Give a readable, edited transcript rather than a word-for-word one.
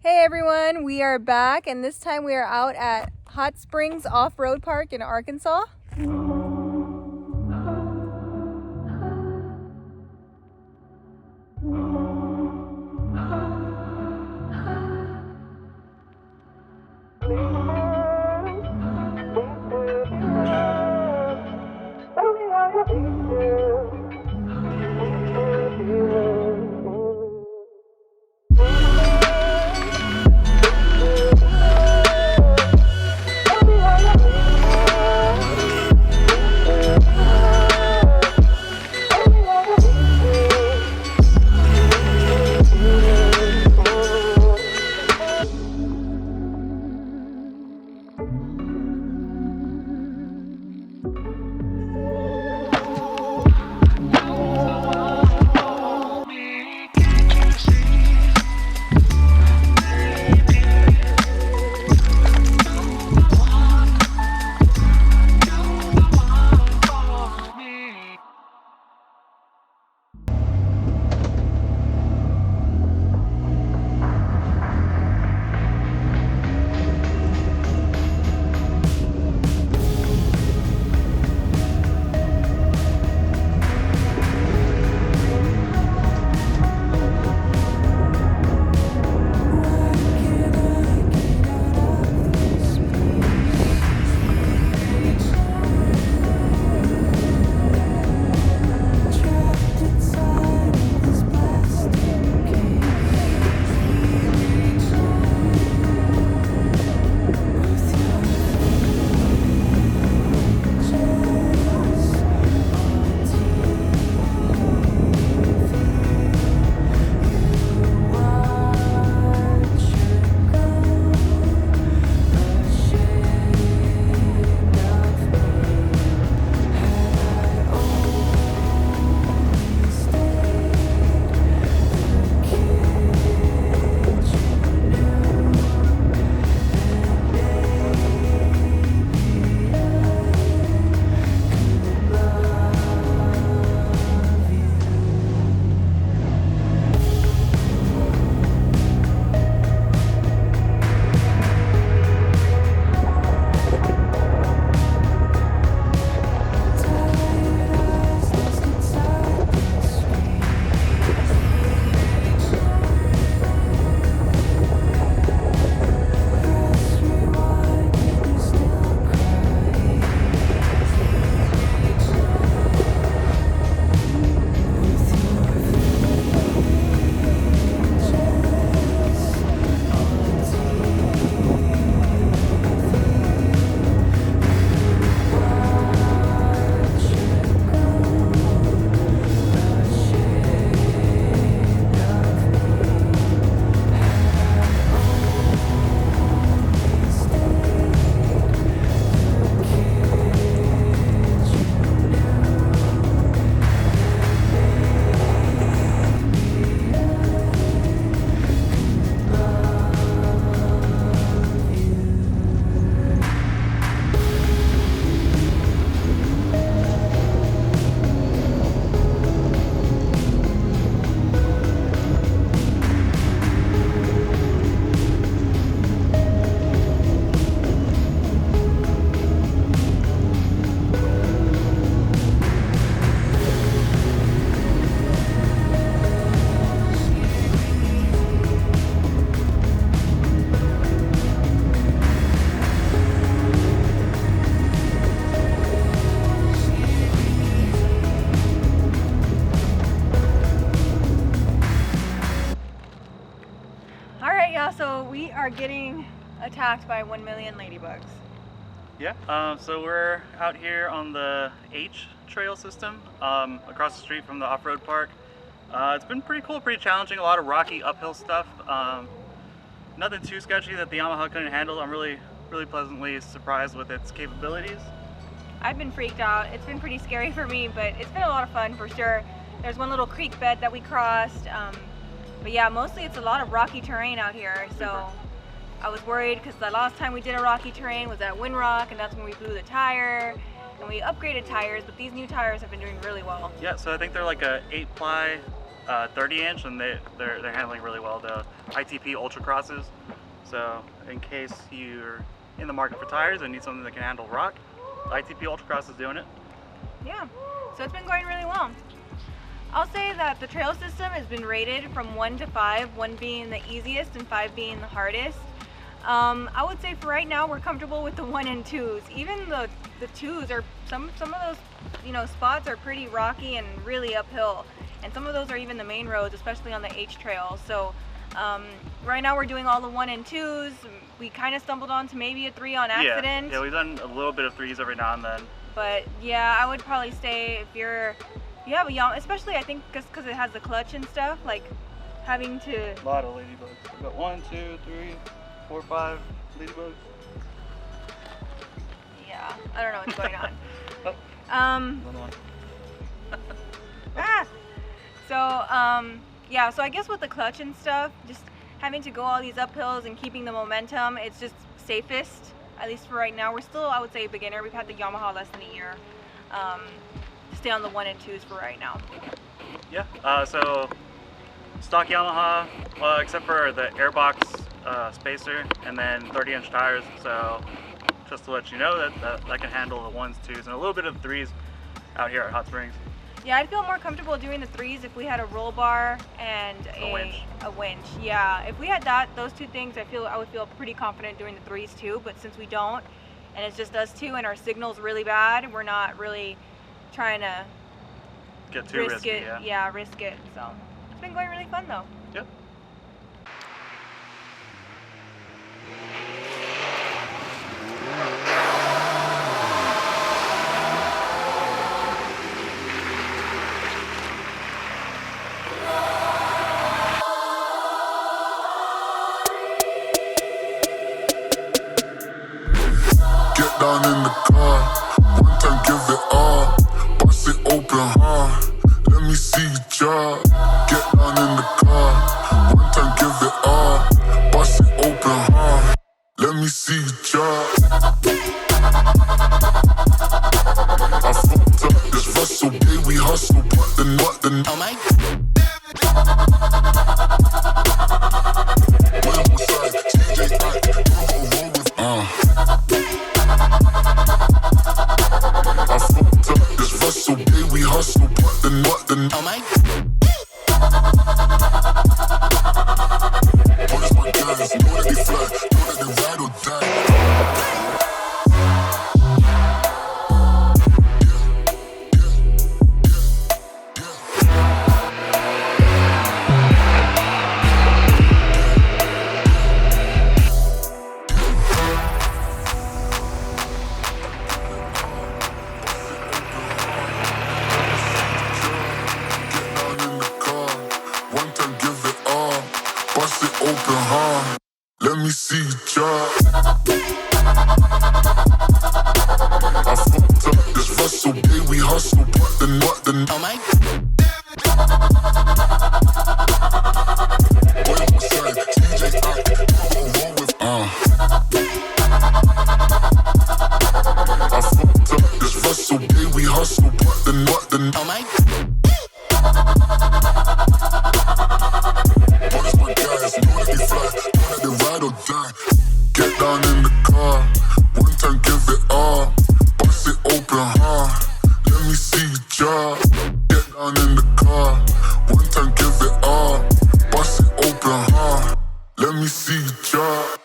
Hey everyone, we are back and this time we are out at Hot Springs Off-Road Park in Arkansas. So we are getting attacked by 1 million ladybugs. Yeah, so we're out here on the H trail system across the street from the off-road park. It's been pretty cool, pretty challenging, a lot of rocky uphill stuff. Nothing too sketchy that the Yamaha couldn't handle. I'm really pleasantly surprised with its capabilities. I've been freaked out. It's been pretty scary for me, but it's been a lot of fun for sure. There's one little creek bed that we crossed. But yeah, mostly it's a lot of rocky terrain out here. So I was worried because the last time we did a rocky terrain was at Windrock, and that's when we blew the tire. And we upgraded tires, but these new tires have been doing really well. Yeah, so I think they're like a 8-ply 30-inch, and they're handling really well, the ITP Ultra Crosses. So in case you're in the market for tires and need something that can handle rock, the ITP Ultra Cross is doing it. Yeah, so it's been going really well. I'll say that the trail system has been rated from 1 to 5, 1 being the easiest and 5 being the hardest. I would say for right now we're comfortable with the 1 and 2s. Even the 2s are, some of those, you know, spots are pretty rocky and really uphill, and some of those are even the main roads, especially on the H trail. So right now we're doing all the 1 and 2s. We kind of stumbled onto maybe a 3 on accident. Yeah, we've done a little bit of 3s every now and then. But yeah, I would probably say if you have a Yamaha, especially I think because it has the clutch and stuff, like having to... A lot of ladybugs. We've got 1, 2, 3, 4, 5 ladybugs. Yeah, I don't know what's going on. Another one. Yeah, so I guess with the clutch and stuff, just having to go all these uphills and keeping the momentum, it's just safest, at least for right now. We're still, I would say, beginner. We've had the Yamaha less than a year. Stay on the 1 and 2s for right now. Yeah, so stock Yamaha, except for the airbox spacer, and then 30-inch tires. So just to let you know that can handle the 1s, 2s, and a little bit of the 3s out here at Hot Springs. Yeah, I'd feel more comfortable doing the 3s if we had a roll bar and a winch. Yeah, if we had those two things, I would feel pretty confident doing the 3s too. But since we don't, and it's just us two, and our signal's really bad, we're not really trying to get too risky. Yeah, risk it. So it's been going really fun though. Yep. Get down in the car, one time give it all, bust it open hard, let me see you drop. Get down in the car, one time give it all, bust it open hard, let me see you drop. I fucked up this Russell, yeah, we hustle, but the oh my. So yeah, we hustle, but the oh my. What is my guys? Know that they fly, know that they ride or die. Bust it open hard, let me see you drop. I fucked up this Russell, yeah, we hustle, but the oh my. Boy on my side, DJ roll with I fucked up this Russell, yeah, we hustle, but the oh my. Know that they fly, know that they ride or die. Get down in the car, one time give it all, bust it open hard, let me see you drop. Get down in the car, one time give it all, bust it open hard, let me see you drop.